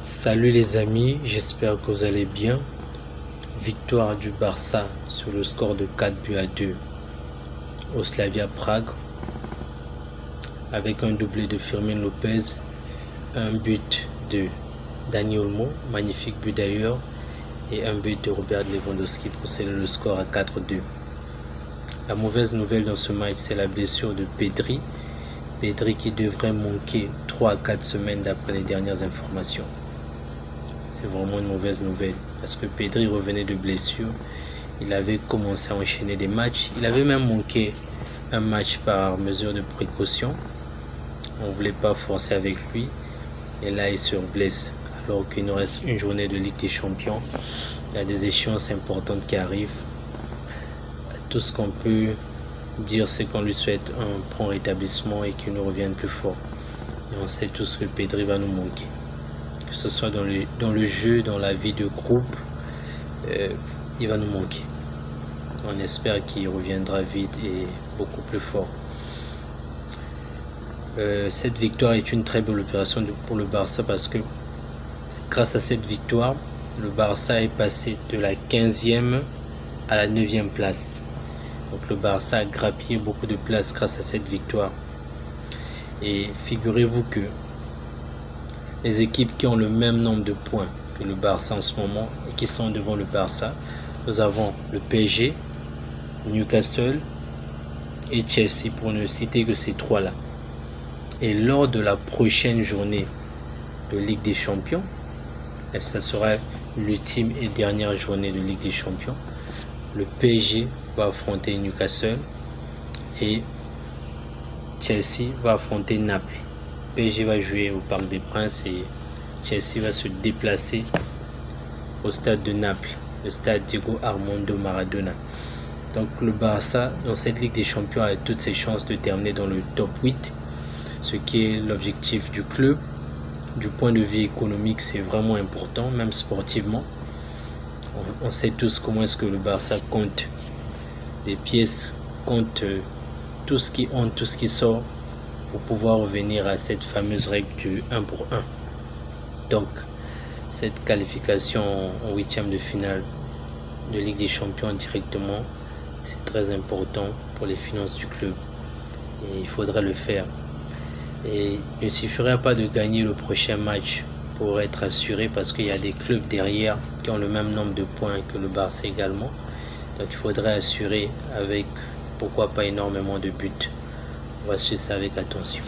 Salut les amis, j'espère que vous allez bien. Victoire du Barça sur le score de 4-2 au Slavia Prague avec un doublé de Fermín López, un but de Dani Olmo, magnifique but d'ailleurs, et un but de Robert Lewandowski pour sceller le score à 4-2. La mauvaise nouvelle dans ce match, c'est la blessure de Pedri. Pedri qui devrait manquer 3 à 4 semaines d'après les dernières informations. C'est vraiment une mauvaise nouvelle parce que Pedri revenait de blessure. Il avait commencé à enchaîner des matchs. Il avait même manqué un match par mesure de précaution. On ne voulait pas forcer avec lui. Et là, il se blesse alors qu'il nous reste une journée de Ligue des Champions. Il y a des échéances importantes qui arrivent. Tout ce qu'on peut dire, c'est qu'on lui souhaite un prompt rétablissement et qu'il nous revienne plus fort. Et on sait tous que Pedri va nous manquer. Que ce soit dans le jeu, dans la vie de groupe, il va nous manquer. On espère qu'il reviendra vite et beaucoup plus fort. Cette victoire est une très belle opération pour le Barça parce que grâce à cette victoire, le Barça est passé de la 15e à la 9e place. Donc le Barça a grappillé beaucoup de places grâce à cette victoire. Et figurez-vous que les équipes qui ont le même nombre de points que le Barça en ce moment et qui sont devant le Barça, nous avons le PSG, Newcastle et Chelsea, pour ne citer que ces trois-là. Et lors de la prochaine journée de Ligue des Champions, et ça sera l'ultime et dernière journée de Ligue des Champions, le PSG va affronter Newcastle et Chelsea va affronter Naples. PSG va jouer au Parc des Princes et Chelsea va se déplacer au stade de Naples, le stade Diego Armando Maradona. Donc le Barça, dans cette Ligue des Champions, a toutes ses chances de terminer dans le top 8, ce qui est l'objectif du club. Du point de vue économique, c'est vraiment important, même sportivement. On sait tous comment est-ce que le Barça compte des pièces, compte tout ce qui entre, tout ce qui sort, pour pouvoir revenir à cette fameuse règle du 1 pour 1. Donc, cette qualification en 8e de finale de Ligue des Champions directement, c'est très important pour les finances du club. Et il faudrait le faire. Et il ne suffirait pas de gagner le prochain match pour être assuré parce qu'il y a des clubs derrière qui ont le même nombre de points que le Barça également. Donc il faudrait assurer avec, pourquoi pas, énormément de buts. On va suivre ça avec attention.